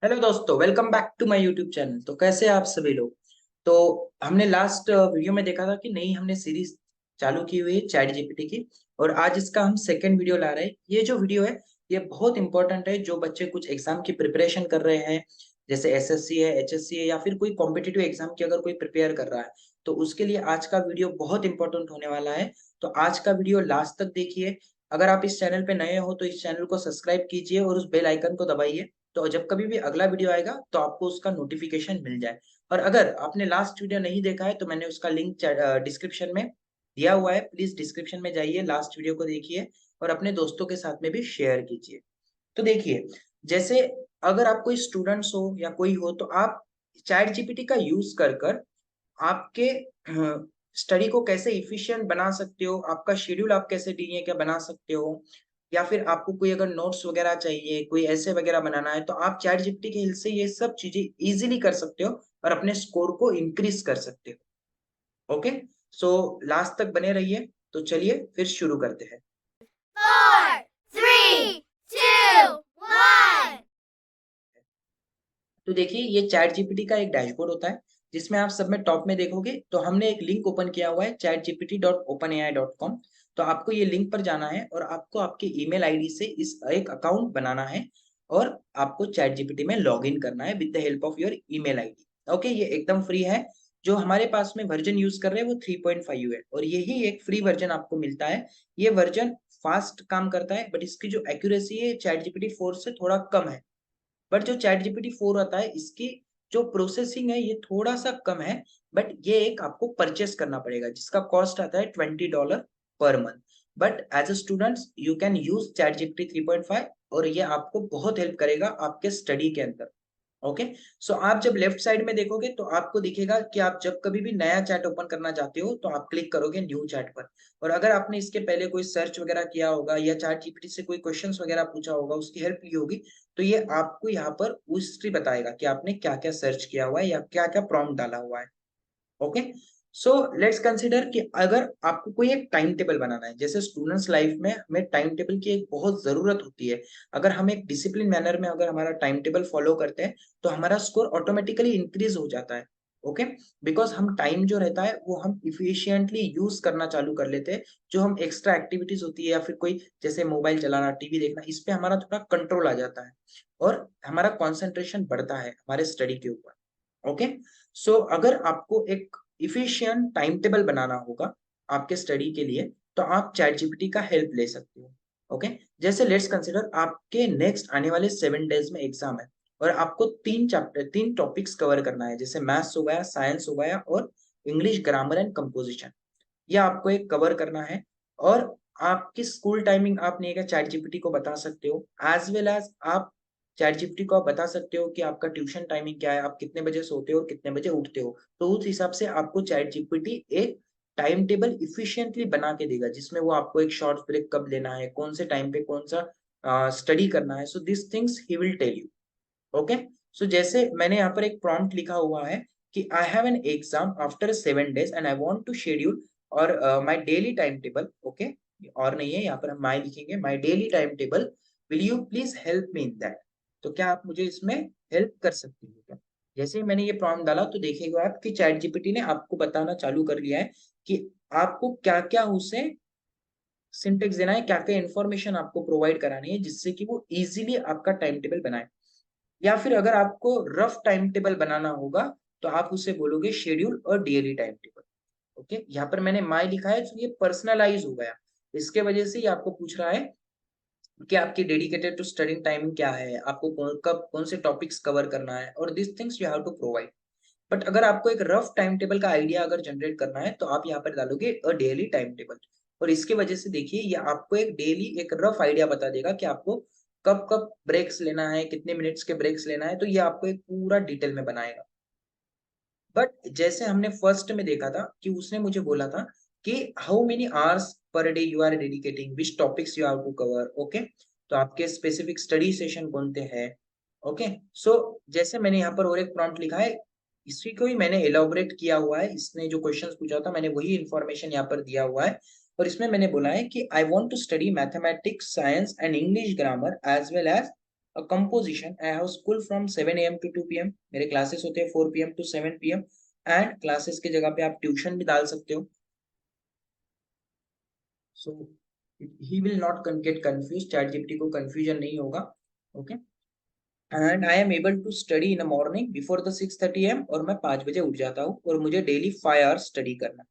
Hello दोस्तों, welcome back to my YouTube channel. तो कैसे हैं आप सभी लोग। तो हमने लास्ट वीडियो में देखा था कि नई हमने सीरीज चालू की हुई है चैट जीपीटी की। और आज इसका हम सेकंड वीडियो ला रहे हैं। ये जो वीडियो है ये बहुत इंपॉर्टेंट है। जो बच्चे कुछ एग्जाम की प्रिपरेशन कर रहे हैं, जैसे एसएससी है, एचएससी है, या फिर कोई कॉम्पिटिटिव एग्जाम की अगर कोई प्रिपेयर कर रहा है, तो उसके लिए आज का वीडियो बहुत इंपॉर्टेंट होने वाला है। तो आज का वीडियो लास्ट तक देखिए। अगर आप इस चैनल पे नए हो तो इस चैनल को सब्सक्राइब कीजिए और उस बेल आइकन को दबाइए, तो जब कभी भी अगला वीडियो आएगा तो आपको उसका नोटिफिकेशन मिल जाए। और अगर आपने लास्ट वीडियो नहीं देखा है तो मैंने उसका लिंक डिस्क्रिप्शन में दिया हुआ है। प्लीज डिस्क्रिप्शन में जाइए, लास्ट वीडियो को देखिए और अपने दोस्तों के साथ में भी शेयर कीजिए। तो देखिए, जैसे अगर आप कोई स्टूडेंट्स हो या कोई हो तो आप चैट जीपीटी का यूज कर कर आपके स्टडी को कैसे इफिशिएंट बना सकते हो, आपका शेड्यूल आप कैसे डीए का बना सकते हो, या फिर आपको कोई अगर नोट्स वगैरह चाहिए, कोई ऐसे वगैरह बनाना है, तो आप चैट जीपीटी की हेल्प से ये सब चीजें इजीली कर सकते हो और अपने स्कोर को इंक्रीज कर सकते हो। ओके, सो लास्ट तक बने रहिए। तो चलिए फिर शुरू करते हैं। 4, 3, 2, 1. तो देखिए, ये चैट जीपीटी का एक डैशबोर्ड होता है जिसमें आप सब में टॉप में देखोगे तो हमने एक लिंक ओपन किया हुआ है chatgpt.openai.com। तो आपको ये लिंक पर जाना है और आपको आपके ईमेल आईडी से इस एक अकाउंट बनाना है और आपको चैट जीपीटी में लॉग इन करना है with the help of your email ID. Okay, ये एकदम फ्री है। जो हमारे पास में वर्जन यूज कर रहे हैं वो 3.5 है और यही एक फ्री वर्जन आपको मिलता है। ये वर्जन फास्ट काम करता है बट इसकी जो एक्यूरेसी है चैट जीपीटी 4 से थोड़ा कम है। बट जो चैट जीपीटी 4 आता है इसकी जो प्रोसेसिंग है ये थोड़ा सा कम है। बट ये एक आपको परचेस करना पड़ेगा जिसका कॉस्ट आता है $20 per month. But as a students you can use chat GPT 3.5 और ये आपको बहुत हेल्प करेगा आपके स्टडी के अंदर। ओके, सो आप जब लेफ्ट साइड में देखोगे तो आपको दिखेगा कि आप जब कभी भी नया चैट ओपन करना चाहते हो तो आप क्लिक करोगे न्यू चैट पर। और अगर आपने इसके पहले कोई सर्च वगैरह किया होगा या चैट जीपीटी से कोई क्वेश्चंस वगैरह पूछा होगा, उसकी हेल्प ली होगी, तो ये आपको यहाँ पर हिस्ट्री बताएगा कि आपने क्या क्या सर्च किया हुआ है या क्या क्या प्रॉम्प्ट डाला हुआ है। ओके, सो लेट्स कंसिडर कि अगर आपको कोई एक टाइम टेबल बनाना है, जैसे स्टूडेंट्स लाइफ में हमें टाइम टेबल की एक बहुत जरूरत होती है। अगर हम एक डिसिप्लिन मैनर में अगर हमारा टाइम टेबल फॉलो करते हैं तो हमारा स्कोर ऑटोमेटिकली इंक्रीज हो जाता है। ओके, बिकॉज हम टाइम जो रहता है वो हम इफिशियंटली यूज करना चालू कर लेते हैं। जो हम एक्स्ट्रा एक्टिविटीज होती है या फिर कोई जैसे मोबाइल चलाना, टीवी देखना, इस पे हमारा थोड़ा कंट्रोल आ जाता है और हमारा कॉन्सेंट्रेशन बढ़ता है हमारे स्टडी के ऊपर। ओके, सो अगर आपको एक इफिशिएंट टाइम टेबल बनाना होगा आपके स्टडी के लिए तो आप चैट जीपीटी का हेल्प ले सकते हो। ओके, जैसे लेट्स कंसिडर आपके नेक्स्ट आने वाले 7 डेज में एग्जाम है और आपको 3 टॉपिक्स कवर करना है, जैसे मैथ्स हो गया, साइंस हो गया और इंग्लिश ग्रामर एंड कंपोजिशन। ये आपको एक कवर करना है। और आपकी स्कूल टाइमिंग आप नहीं क्या चैट जीपीटी को बता सकते हो, एज वेल एज आप चैट जीपीटी को आप बता सकते हो कि आपका ट्यूशन टाइमिंग क्या है, आप कितने बजे सोते हो और कितने बजे उठते हो। तो उस हिसाब से आपको चैट जीपीटी एक टाइम टेबल इफिशिएंटली बना के देगा जिसमें वो आपको एक शॉर्ट ब्रेक कब लेना है, कौन से टाइम पे कौन सा स्टडी करना है। So this things he will tell you. Okay, so जैसे मैंने यहाँ पर एक प्रॉम्प्ट लिखा हुआ है कि I have an exam after 7 days and I want to schedule और my daily time table. Okay, और नहीं है, यहाँ पर हम माई लिखेंगे, my daily time table, will you please help me in that. तो क्या आप मुझे इसमें हेल्प कर सकते हो क्या। जैसे ही मैंने ये प्रॉम्प्ट डाला तो देखिएगा आप कि चैट जीपीटी ने आपको बताना चालू कर लिया है कि आपको क्या क्या उसे सिंटेक्स देना है, क्या क्या इन्फॉर्मेशन आपको प्रोवाइड करानी है जिससे कि वो इजीली आपका टाइम टेबल बनाए। या फिर अगर आपको रफ टाइम टेबल बनाना होगा तो आप उसे बोलोगे शेड्यूल और डेली टाइम टेबल। ओके, यहाँ पर मैंने माई लिखा है तो ये पर्सनलाइज हो गया। इसके वजह से ये आपको पूछ रहा है कि आपकी डेडिकेटेड टू स्टडिंग टाइमिंग क्या है, आपको कब कौन से टॉपिक्स कवर करना है, और this things you have to provide. But अगर आपको एक रफ टाइम टेबल का आइडिया अगर जनरेट करना है तो आप यहाँ पर डालोगे अ डेली टाइम टेबल। और इसकी वजह से देखिए ये आपको एक डेली एक रफ आइडिया बता देगा कि आपको कब कब ब्रेक्स लेना है, कितने मिनट्स के ब्रेक्स लेना है, तो ये आपको एक पूरा डिटेल में बनाएगा। बट जैसे हमने फर्स्ट में देखा था कि उसने मुझे बोला था कि how many hours per day you are dedicating, which topics you have to cover. Okay, तो आपके स्पेसिफिक स्टडी सेशन कौन से हैं। ओके, सो जैसे मैंने यहाँ पर और एक प्रॉम्प्ट लिखा है, इसी को ही मैंने एलाबोरेट किया हुआ है। इसने जो क्वेश्चंस पूछा था मैंने वही इन्फॉर्मेशन यहाँ पर दिया हुआ है। और इसमें मैंने बोला है कि I want to study mathematics, science and English grammar as well as composition, I have school from 7 AM to 2 PM, मेरे क्लासेस होते हैं 4 PM to 7 PM, and classes की जगह पे आप ट्यूशन भी डाल सकते हो। So he will not get confuse, chat GPT को कंफ्यूजन नहीं होगा। Okay, and I am able to study in the morning before the 6:30 AM, और मैं 5 बजे उठ जाता हूँ और मुझे डेली 5 आवर्स स्टडी करना।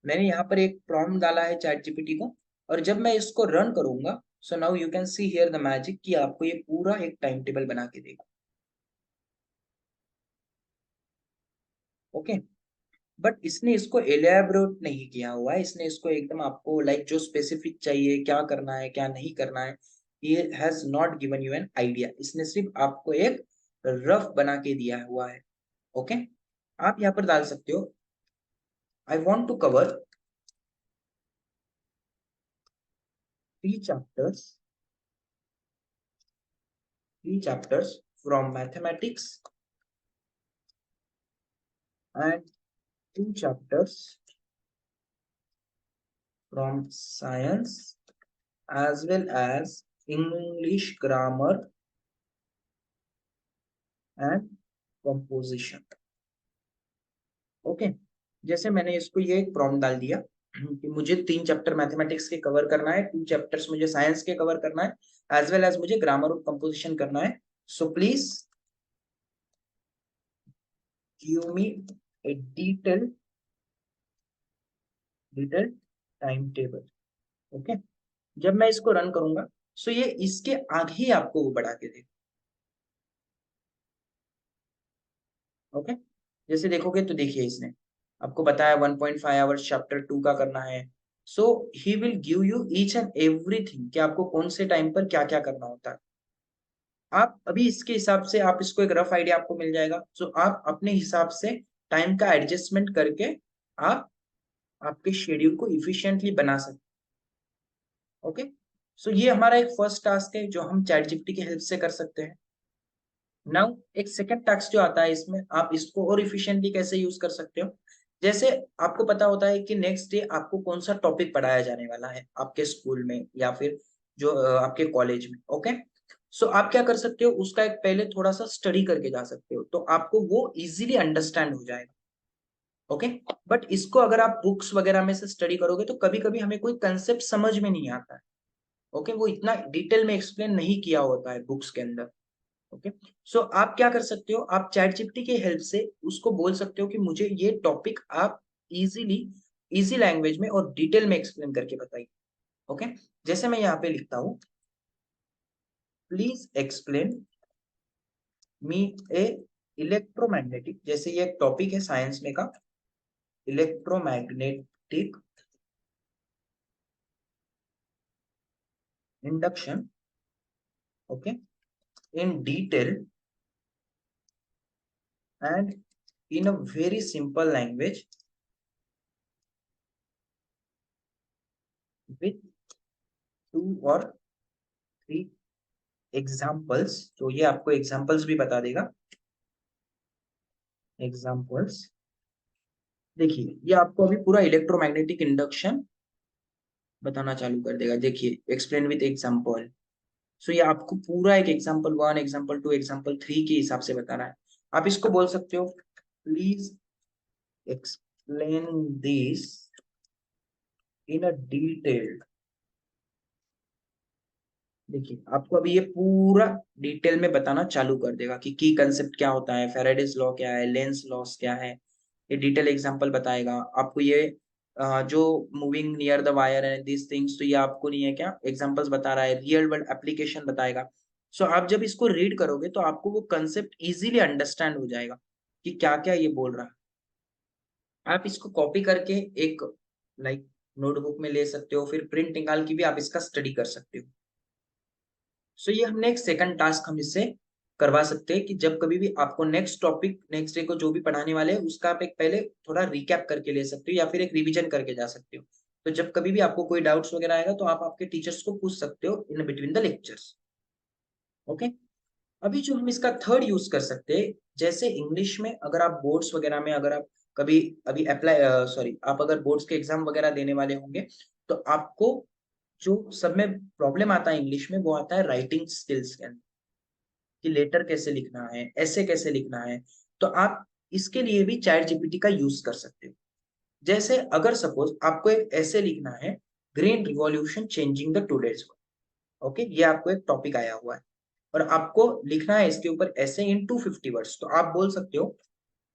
मैंने यहाँ पर एक प्रॉम्प्ट डाला है चैट जीपीटी को, और जब मैं इसको रन करूंगा, so now you can see here the magic, कि आपको ये पूरा एक टाइम टेबल बना के देगा। ओके, बट इसने इसको एलैबोरेट नहीं किया हुआ है, इसने इसको एकदम आपको लाइक जो स्पेसिफिक चाहिए, क्या करना है क्या नहीं करना है, ये has not given you an idea, इसने सिर्फ आपको एक रफ बना के दिया हुआ है। ओके, आप यहाँ पर डाल सकते हो, I want to cover 3 chapters, 3 chapters from mathematics and 2 chapters from science, as well as English grammar and composition। Okay, जैसे मैंने इसको ये एक प्रॉम्प्ट डाल दिया कि मुझे 3 चैप्टर मैथमेटिक्स के कवर करना है, 2 चैप्टर्स मुझे साइंस के कवर करना है, एज वेल एज मुझे ग्रामर और कंपोजिशन करना है। So please give me A detail time table. Okay, जब मैं इसको रन करूंगा, सो ये इसके आगे ही आपको वो बढ़ा के देगा। ओके, जैसे देखोगे तो देखिए इसने आपको बताया 1.5 आवर्स चैप्टर 2 का करना है। So he will give you each and everything कि आपको कौन से टाइम पर क्या क्या करना होता है। आप अभी इसके हिसाब से आप इसको एक रफ आइडिया आपको मिल जाएगा, सो आप अपने हिसाब से टाइम का एडजस्टमेंट करके आप आपके शेड्यूल को इफिशिएंटली बना सकते। ओके, सो ये हमारा एक फर्स्ट टास्क है जो हम चैट जीपीटी की हेल्प से कर सकते हैं। नाउ एक सेकंड टास्क जो आता है इसमें, आप इसको और इफिशिएंटली कैसे यूज कर सकते हो। जैसे आपको पता होता है कि नेक्स्ट डे आपको कौन सा टॉपिक पढ़ाया जाने वाला है आपके स्कूल में या फिर जो आपके कॉलेज में। ओके, सो आप क्या कर सकते हो, उसका एक पहले थोड़ा सा स्टडी करके जा सकते हो, तो आपको वो इजीली अंडरस्टैंड हो जाएगा। ओके, बट इसको अगर आप बुक्स वगैरह में से स्टडी करोगे तो कभी कभी हमें कोई कंसेप्ट समझ में नहीं आता है। ओके, वो इतना डिटेल में एक्सप्लेन नहीं किया होता है बुक्स के अंदर। ओके, सो आप क्या कर सकते हो, आप चैट जीपीटी के हेल्प से उसको बोल सकते हो कि मुझे ये टॉपिक आप इजीली इजी लैंग्वेज में और डिटेल में एक्सप्लेन करके बताइए। ओके, जैसे मैं यहाँ पे लिखता हूँ, please explain me A electromagnetic, जैसे ये एक टॉपिक है साइंस में का, electromagnetic induction, okay, in detail and in a very simple language with 2 or 3 examples. तो ये आपको एग्जाम्पल्स भी बता देगा। एग्जाम्पल्स देखिए, ये आपको अभी पूरा इलेक्ट्रोमैग्नेटिक इंडक्शन बताना चालू कर देगा। देखिए, एक्सप्लेन विथ एग्जाम्पल। सो ये आपको पूरा एक एग्जाम्पल 1, एग्जाम्पल 2, एग्जाम्पल 3 के हिसाब से बता रहा है। आप इसको बोल सकते हो, please explain this in a detailed. देखिए, आपको अभी ये पूरा डिटेल में बताना चालू कर देगा कि की कंसेप्ट क्या होता है, फैराडेज लॉ क्या है, लेंस लॉस क्या है। ये डिटेल एग्जांपल बताएगा आपको। ये जो मूविंग नियर द वायर है दिस थिंग्स, तो ये आपको नहीं है क्या, एग्जांपल्स बता रहा है, रियल वर्ल्ड एप्लीकेशन बताएगा। सो आप जब इसको रीड करोगे तो आपको वो कंसेप्ट इजीली अंडरस्टैंड हो जाएगा कि क्या क्या ये बोल रहा है। आप इसको कॉपी करके एक लाइक नोटबुक में ले सकते हो, फिर प्रिंट निकाल के भी आप इसका स्टडी कर सकते हो। सो ये हमने एक सेकंड टास्क हम इससे करवा सकते हैं कि जब कभी भी आपको नेक्स्ट टॉपिक नेक्स्ट डे को जो भी पढ़ाने वाले हैं उसका आप एक पहले थोड़ा रिकैप करके ले सकते हो या फिर एक रिवीजन करके जा सकते हो। तो जब कभी भी आपको कोई डाउट्स वगैरह आएगा तो आप आपके टीचर्स को पूछ सकते हो in between the lectures. Okay, अभी जो हम इसका थर्ड यूज कर सकते हैं, जैसे इंग्लिश में अगर आप बोर्ड्स वगैरह में अगर आप कभी अभी अप्लाई सॉरी आप अगर बोर्ड्स के एग्जाम वगैरह देने वाले होंगे, तो आपको जो सब में प्रॉब्लम आता है इंग्लिश में, वो आता है राइटिंग स्किल्स के अंदर। कि लेटर कैसे लिखना है, ऐसे कैसे लिखना है, तो आप इसके लिए भी चैट जीपीटी का यूज कर सकते हो। जैसे अगर सपोज आपको एक ऐसे लिखना है, green revolution changing the today's world, okay, ये आपको एक टॉपिक आया हुआ है और आपको लिखना है इसके ऊपर ऐसे इन 250 वर्ड्स, तो आप बोल सकते हो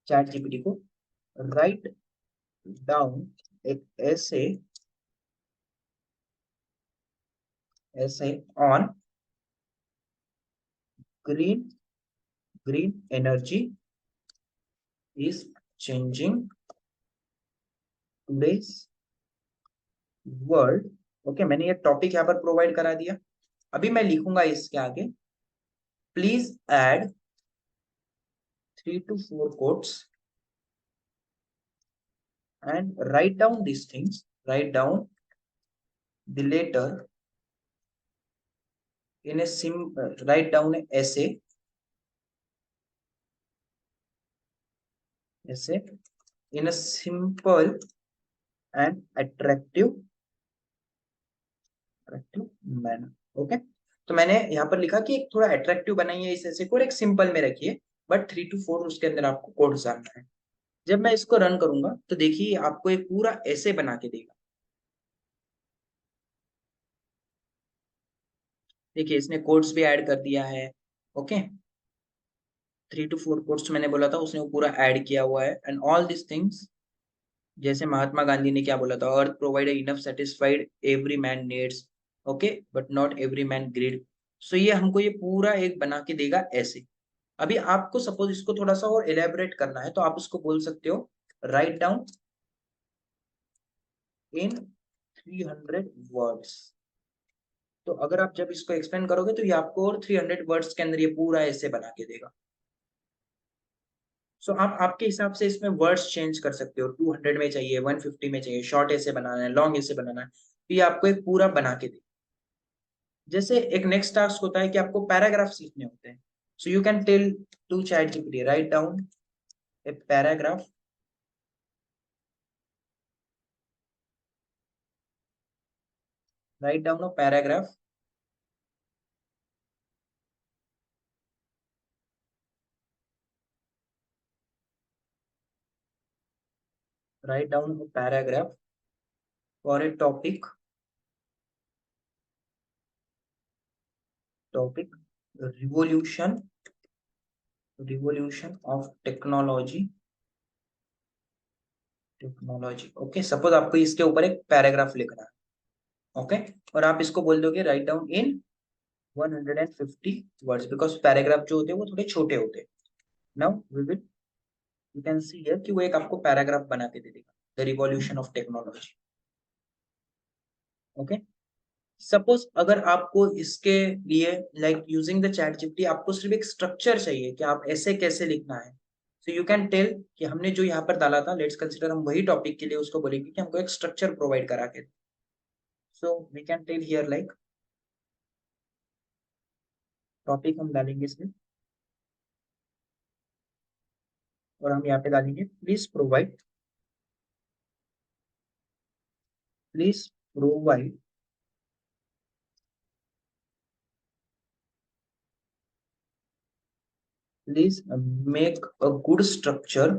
चैट जीपीटी को, राइट डाउन एक ऐसे ऐसे on green green energy is changing today's world. Okay, मैंने ये टॉपिक यहाँ पर प्रोवाइड करा दिया। अभी मैं लिखूंगा इसके आगे, please add 3 to 4 quotes and write down these things, write down the letter in a write down a essay in a simple and attractive manner। Okay, तो मैंने यहाँ पर लिखा कि एक थोड़ा अट्रैक्टिव बनाइए इस ऐसे को और एक सिंपल में रखिए, बट 3 to 4 उसके अंदर आपको कोड डालना है। जब मैं इसको रन करूंगा तो देखिए आपको एक पूरा ऐसे बना के देगा। देखिए इसने कोड्स भी ऐड कर दिया है। ओके, 3 to 4 कोड्स मैंने बोला था उसने वो पूरा ऐड किया हुआ है, एंड ऑल दिस थिंग्स, जैसे महात्मा गांधी ने क्या बोला था, earth provide enough satisfied every man needs, okay, but not every man greed. So ये हमको ये पूरा एक बना के देगा ऐसे। अभी आपको सपोज इसको थोड़ा सा और एलेबोरेट करना है तो आप उसको बोल सकते हो, राइट डाउन इन 300 वर्ड्स। तो अगर आप जब इसको एक्सप्लेन करोगे तो ये आपको और 300 वर्ड्स के अंदर ये पूरा ऐसे बना के देगा। सो आप आपके हिसाब से इसमें वर्ड्स चेंज कर सकते हो, 200 में चाहिए, 150 में चाहिए, शॉर्ट ऐसे बनाना है, लॉन्ग ऐसे बनाना है, तो ये आपको एक पूरा बना के दे। जैसे एक नेक्स्ट टास्क होता है कि आपको पैराग्राफ लिखने होते हैं, so you can tell to chat GPT, write down a paragraph, write down a paragraph write down a paragraph for a topic revolution of technology. Okay, suppose आपको इसके ऊपर एक पैराग्राफ लिखना है, ओके, और आप इसको बोल दोगे write down in 150 words, because paragraph जो होते हैं वो थोड़े छोटे होते हैं। Now we will, you can see here कि वो एक आपको पैराग्राफ बना के दे देगा, the revolution of technology. Okay, suppose अगर आपको इसके लिए like using the chat GPT आपको सिर्फ एक स्ट्रक्चर चाहिए कि आप ऐसे कैसे लिखना है, सो यू कैन टेल कि हमने जो यहाँ पर डाला था, लेट्स कंसीडर हम वही टॉपिक के लिए उसको बोलेंगे कि हमको एक स्ट्रक्चर प्रोवाइड करा के, so we can tell here like topic हम डालेंगे इसमें और हम यहाँ पे डालेंगे please provide please make a good structure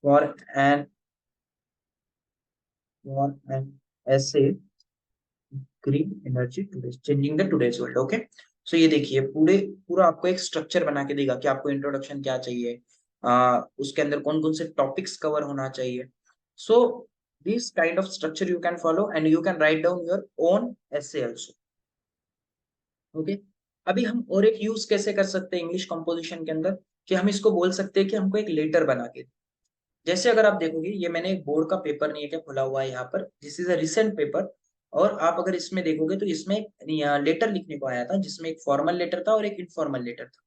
for an essay green energy today changing the today's world. Okay, so ये देखिए पूरा आपको एक स्ट्रक्चर बना के देगा कि आपको इंट्रोडक्शन क्या चाहिए, उसके अंदर कौन कौन से टॉपिक्स कवर होना चाहिए। So this kind of structure you can follow and you can write down your own essay also. Okay, अभी हम और एक यूज कैसे कर सकते हैं इंग्लिश कंपोजिशन के अंदर, कि हम इसको बोल सकते हैं कि हमको एक लेटर बना के, जैसे अगर आप देखोगे ये मैंने एक बोर्ड का पेपर नहीं है क्या खुला हुआ है यहाँ पर, this is a recent paper, और आप अगर इसमें देखोगे तो इसमें लेटर लिखने को आया था जिसमें एक फॉर्मल लेटर था और एक इनफॉर्मल लेटर था।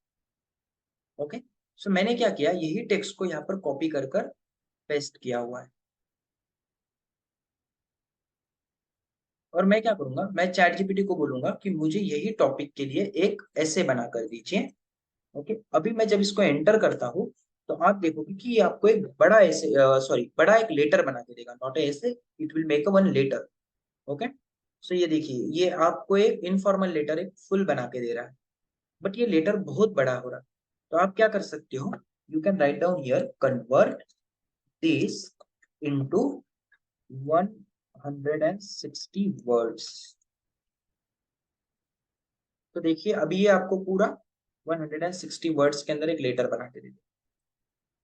ओके, सो मैंने क्या किया, यही टेक्स्ट को यहाँ पर कॉपी कर कर पेस्ट किया हुआ है, और मैं क्या करूंगा, मैं चैट जीपीटी को बोलूंगा कि मुझे यही टॉपिक के लिए एक ऐसे बना कर दीजिए। ओके, अभी मैं जब इसको एंटर करता हूँ तो आप देखोगे कि ये आपको एक बड़ा ऐसे, सॉरी, बड़ा एक लेटर बना के देगा, not essay, it will make a one letter. Okay, so ये देखिए, ये आपको एक इनफॉर्मल लेटर एक फुल बना के दे रहा है, बट ये लेटर बहुत बड़ा हो रहा है। तो आप क्या कर सकते हो, you can write down here, convert this into 160 words. तो देखिए अभी ये आपको पूरा 160 वर्ड्स के अंदर एक लेटर बना के दे देगा।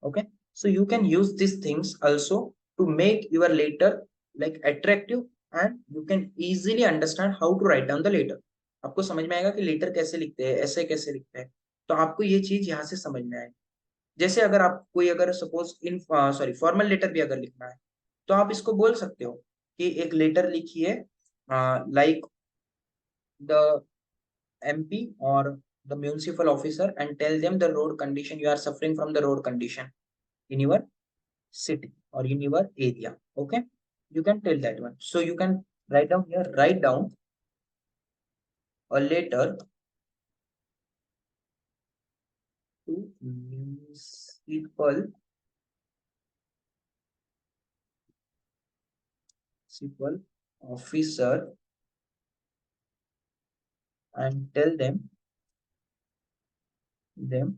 Okay, so you can use these things also to make your letter like attractive, and you can easily understand how to write down the letter. आपको समझ में आएगा कि लेटर कैसे लिखते हैं, ऐसे कैसे लिखते हैं। तो आपको ये चीज यहाँ से समझ में आएगी। जैसे अगर आप कोई अगर suppose in sorry formal letter भी अगर लिखना है, तो आप इसको बोल सकते हो कि एक लेटर लिखिए like the MP or the municipal officer and tell them the road condition, you are suffering from the road condition in your city or in your area. Okay, you can tell that one. So you can write down here, write down a letter to municipal officer and tell them the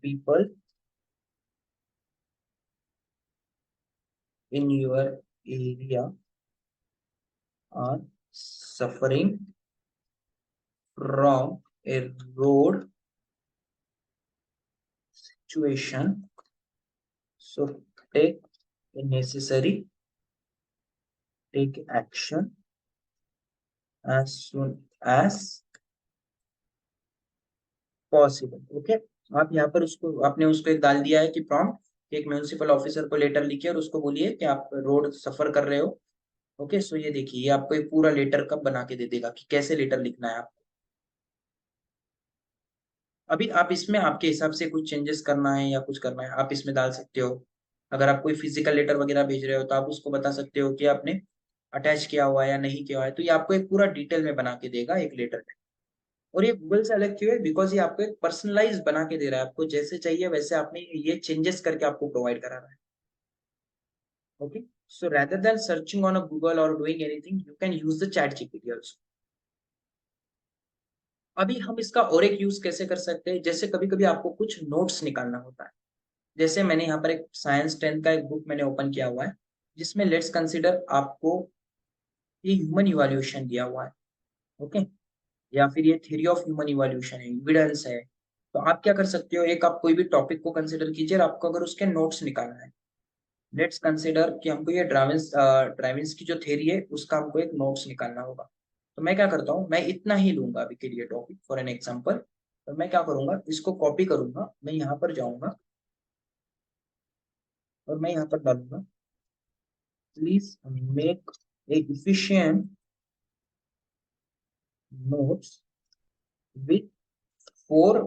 people in your area are suffering from a road situation, so take necessary, take action as soon as possible. Okay, आप यहाँ पर उसको आपने उसको एक डाल दिया है कि प्रॉम्प्ट, एक म्यूनिसिपल ऑफिसर को लेटर लिखिए और उसको बोलिए कि आप रोड सफर कर रहे हो। ओके, सो ये देखिए, ये आपको एक पूरा लेटर कब बना के दे देगा कि कैसे लेटर लिखना है आपको। अभी आप इसमें आपके हिसाब से कुछ चेंजेस करना है या कुछ करना है, आप इसमें डाल सकते हो। अगर आप कोई फिजिकल लेटर वगैरह भेज रहे हो तो आप उसको बता सकते हो कि आपने अटैच किया हुआ है या नहीं किया हुआ है। तो ये आपको एक पूरा डिटेल में बना के देगा एक लेटर। और ये गूगल से अलग क्यों है, बिकॉज ये आपको एक पर्सनलाइज बना के दे रहा है, आपको जैसे चाहिए वैसे आपने ये चेंजेस करके आपको प्रोवाइड करा रहा है। Okay, so rather than searching on a Google or doing anything, you can use the chat GPT also. अभी हम इसका और एक यूज कैसे कर सकते हैं, जैसे कभी कभी आपको कुछ नोट्स निकालना होता है। जैसे मैंने यहाँ पर एक साइंस 10 का एक बुक मैंने ओपन किया हुआ है, जिसमें लेट्स कंसिडर आपको ये ह्यूमन इवोल्यूशन दिया हुआ है। ओके, या फिर ये थ्योरी ऑफ ह्यूमन इवोल्यूशन है, एविडेंस है। तो आप क्या कर सकते हो, एक आप कोई भी टॉपिक को कंसिडर कीजिए और आपको अगर उसके नोट्स निकालना है। लेट्स कंसिडर कि हमको ये ड्राविन्स की जो थ्योरी है उसका हमको एक नोट्स निकालना होगा। तो मैं क्या करता हूँ, मैं इतना ही लूंगा अभी के लिए टॉपिक फॉर एन एग्जांपल। तो मैं क्या करूंगा, इसको कॉपी करूंगा, मैं यहाँ पर जाऊंगा और मैं यहाँ पर डालूंगा, please make a efficient notes with 4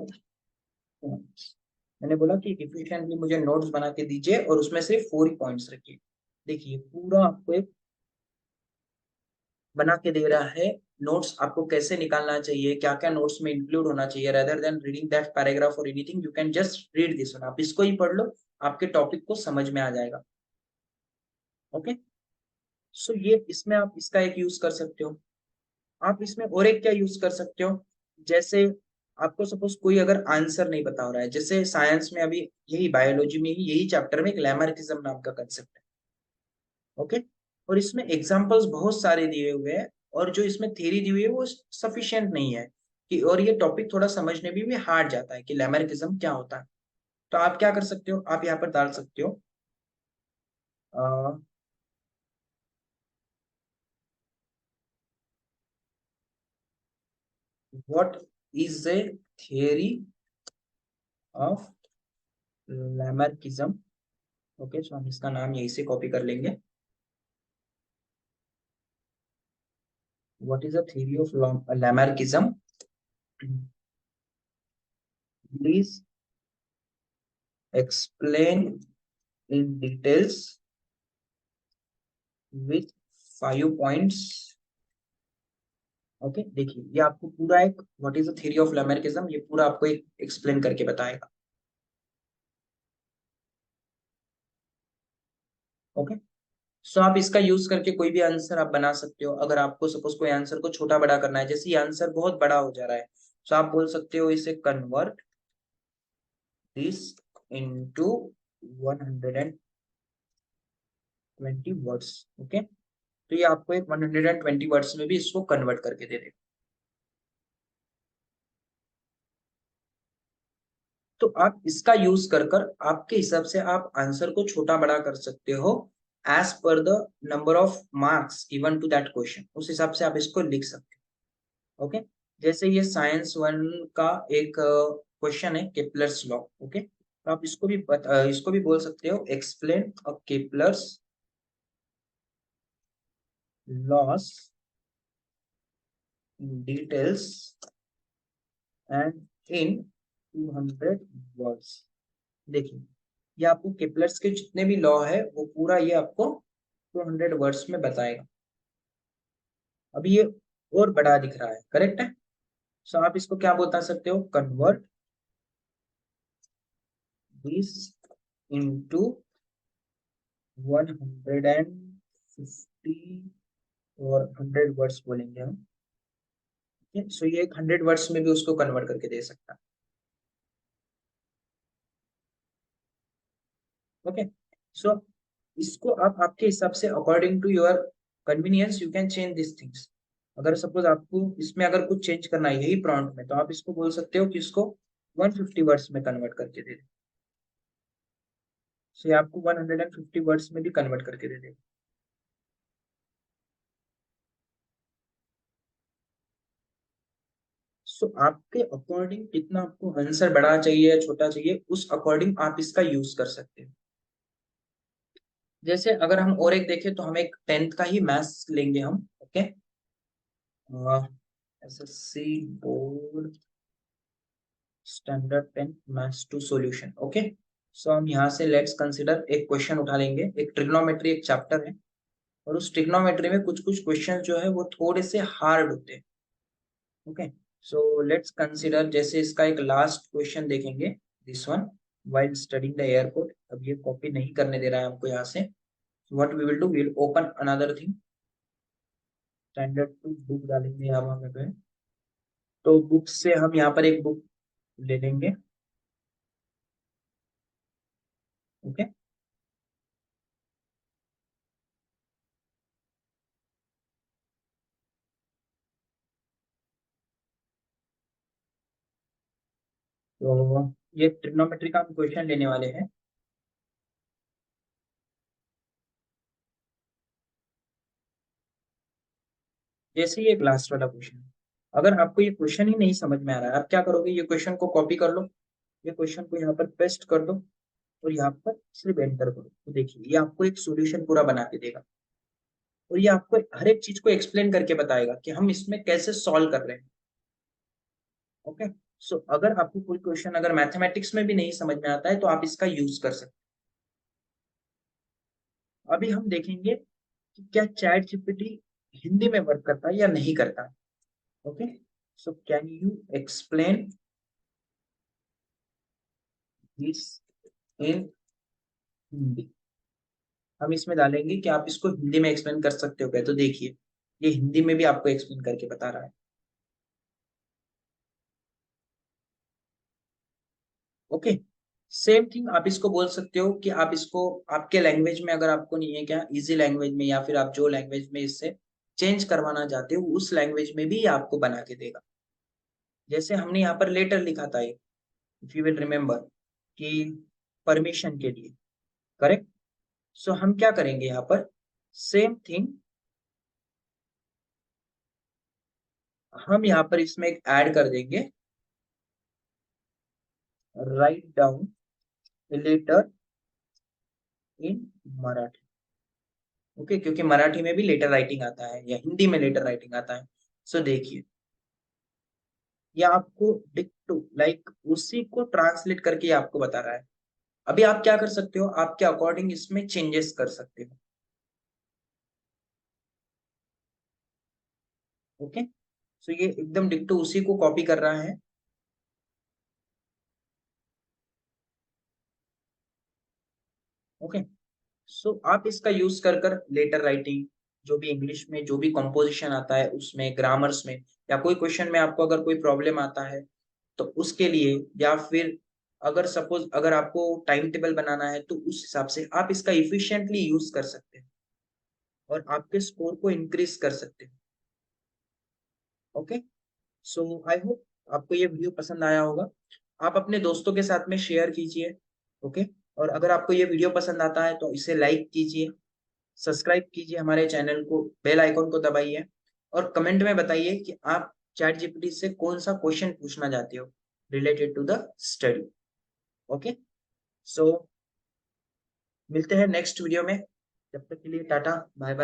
points. मैंने बोला कि इफिशिएंटली मुझे नोट्स बना के दीजिए और उसमें से 4 ही पॉइंट्स रखिए। देखिए पूरा आपको एक बना के दे रहा है नोट्स, आपको कैसे निकालना चाहिए, क्या क्या नोट्स में इंक्लूड होना चाहिए। Rather than reading that paragraph और anything, you can just read this one, आप इसको ही पढ़ लो, आपके टॉपिक को समझ में आ जाएगा। ओके, सो ये इसमें आप इसका एक यूज कर सकते हो। आप इसमें और एक क्या यूज कर सकते हो, जैसे आपको सपोज कोई अगर आंसर नहीं बता हो रहा है, जैसे साइंस में अभी यही बायोलॉजी में ही यही चैप्टर में एक लैमर्किज्म नाम का कंसेप्ट है। ओके, और इसमें एग्जांपल्स बहुत सारे दिए हुए हैं, और जो इसमें थ्योरी दी हुई है वो सफिशिएंट नहीं है कि, और ये टॉपिक थोड़ा समझने में भी हार्ड जाता है कि लैमर्किज्म क्या होता है। तो आप क्या कर सकते हो, आप यहाँ पर डाल सकते हो what is a theory of Lamarckism. Okay, so हम इसका नाम यहीं से कॉपी कर लेंगे, what is a theory of Lamarckism, please explain in details with 5 points. Okay, देखिए ये आपको पूरा एक what is the theory of Lamarckism, ये पूरा आपको एक एक्सप्लेन करके बताएगा। ओके, सो आप इसका यूज करके कोई भी आंसर आप बना सकते हो। अगर आपको सपोज कोई आंसर को छोटा बड़ा करना है, जैसे ये आंसर बहुत बड़ा हो जा रहा है, तो आप बोल सकते हो इसे convert this into 120 words. Okay, तो ये आपको एक 120 वर्ड्स में भी इसको कन्वर्ट करके दे देगा। तो आप इसका यूज कर कर आपके हिसाब से आप आंसर को छोटा बड़ा कर सकते हो as per the number of marks given to that question, उस हिसाब से आप इसको लिख सकते हो। ओके, जैसे ये साइंस वन का एक क्वेश्चन है केपलर्स लॉ। ओके, तो आप इसको भी बोल सकते हो explain a Kepler's loss in details and in 200 words. देखिए, ये आपको केपलर्स के जितने भी लॉ है वो पूरा ये आपको 200 वर्ड्स में बताएगा। अभी ये और बड़ा दिख रहा है, करेक्ट है। सो आप इसको क्या बता सकते हो, कन्वर्ट दिस इनटू 150 और 100 वर्ड्स बोलेंगे हम। सो ये 100 वर्ड्स में भी उसको कन्वर्ट करके दे सकता है। ओके, सो इसको आप आपके हिसाब से according to your convenience you can change this things. अगर सपोज आपको इसमें अगर कुछ चेंज करना है यही प्रॉम्प्ट में, तो आप इसको बोल सकते हो कि इसको 150 वर्ड्स में कन्वर्ट करके दे दे। सो ये आपको 150 वर्ड्स में भी कन्वर्ट करके दे दे। सो आपके अकॉर्डिंग कितना आपको आंसर बड़ा चाहिए या छोटा चाहिए, उस अकॉर्डिंग आप इसका यूज कर सकते हो। जैसे अगर हम और एक देखें तो हम एक 10th का ही मैथ्स लेंगे हम। Okay, SSC board standard 10 maths two solution. Okay, so हम यहाँ से लेट्स कंसिडर एक क्वेश्चन उठा लेंगे। एक ट्रिग्नोमेट्री एक चैप्टर है, और उस ट्रिग्नोमेट्री में कुछ कुछ क्वेश्चन जो है वो थोड़े से हार्ड होते हैं। ओके, सो लेट्स कंसिडर, जैसे इसका एक लास्ट क्वेश्चन देखेंगे, this one, while studying the airport. अब ये कॉपी नहीं करने दे रहा है हमको यहाँ से। What we will do, we will open another thing, standard two book डालेंगे यहाँ हमें पे। तो बुक से हम यहाँ पर एक बुक ले लेंगे। ओके, तो ये ट्रिग्नोमेट्री का हम क्वेश्चन लेने वाले हैं। जैसे ये एक लास्ट वाला क्वेश्चन है, अगर आपको ये क्वेश्चन ही नहीं समझ में आ रहा है, आप क्या करोगे, ये क्वेश्चन को कॉपी कर लो, ये क्वेश्चन को यहाँ पर पेस्ट कर दो, और यहाँ पर सिर्फ एंटर करो। तो देखिए ये आपको एक सॉल्यूशन पूरा बना के देगा, और ये आपको हर एक चीज को एक्सप्लेन करके बताएगा कि हम इसमें कैसे सॉल्व कर रहे हैं। ओके, सो अगर आपको कोई क्वेश्चन अगर मैथमेटिक्स में भी नहीं समझ में आता है तो आप इसका यूज कर सकते हैं। अभी हम देखेंगे कि क्या चैट जीपीटी हिंदी में वर्क करता है या नहीं करता। Okay, so can you explain this in Hindi. हम इसमें डालेंगे कि आप इसको हिंदी में एक्सप्लेन कर सकते हो क्या, तो देखिए ये हिंदी में भी आपको एक्सप्लेन करके बता रहा है। ओके, सेम थिंग आप इसको बोल सकते हो कि आप इसको आपके लैंग्वेज में, अगर आपको नहीं है क्या इजी लैंग्वेज में, या फिर आप जो लैंग्वेज में इससे चेंज करवाना चाहते हो उस लैंग्वेज में भी ये आपको बना के देगा। जैसे हमने यहाँ पर लेटर लिखा था, इफ यू विल रिमेम्बर, कि परमिशन के लिए, करेक्ट। सो हम क्या करेंगे यहाँ पर, सेम थिंग हम यहाँ पर इसमें एक ऐड कर देंगे, राइट डाउन लेटर इन मराठी। ओके, क्योंकि मराठी में भी लेटर राइटिंग आता है या हिंदी में लेटर राइटिंग आता है। सो देखिए ये आपको डिक्टो लाइक उसी को ट्रांसलेट करके ये आपको बता रहा है। अभी आप क्या कर सकते हो, आपके अकॉर्डिंग इसमें चेंजेस कर सकते हो। ओके, सो ये एकदम डिक्टो उसी को कॉपी कर रहा है। ओके, सो आप इसका यूज कर कर लेटर राइटिंग, जो भी इंग्लिश में जो भी कंपोजिशन आता है उसमें, ग्रामर्स में, या कोई क्वेश्चन में आपको अगर कोई प्रॉब्लम आता है तो उसके लिए, या फिर अगर सपोज अगर आपको टाइम टेबल बनाना है तो उस हिसाब से आप इसका इफिशिएंटली यूज कर सकते हैं और आपके स्कोर को इंक्रीज कर सकते हैं। ओके, सो आई होप आपको ये वीडियो पसंद आया होगा। आप अपने दोस्तों के साथ में शेयर कीजिए। ओके, और अगर आपको ये वीडियो पसंद आता है तो इसे लाइक कीजिए, सब्सक्राइब कीजिए हमारे चैनल को, बेल आइकॉन को दबाइए और कमेंट में बताइए कि आप चैट जीपीटी से कौन सा क्वेश्चन पूछना चाहते हो related to the study. Okay, so मिलते हैं नेक्स्ट वीडियो में, जब तक के लिए टाटा बाय बाय।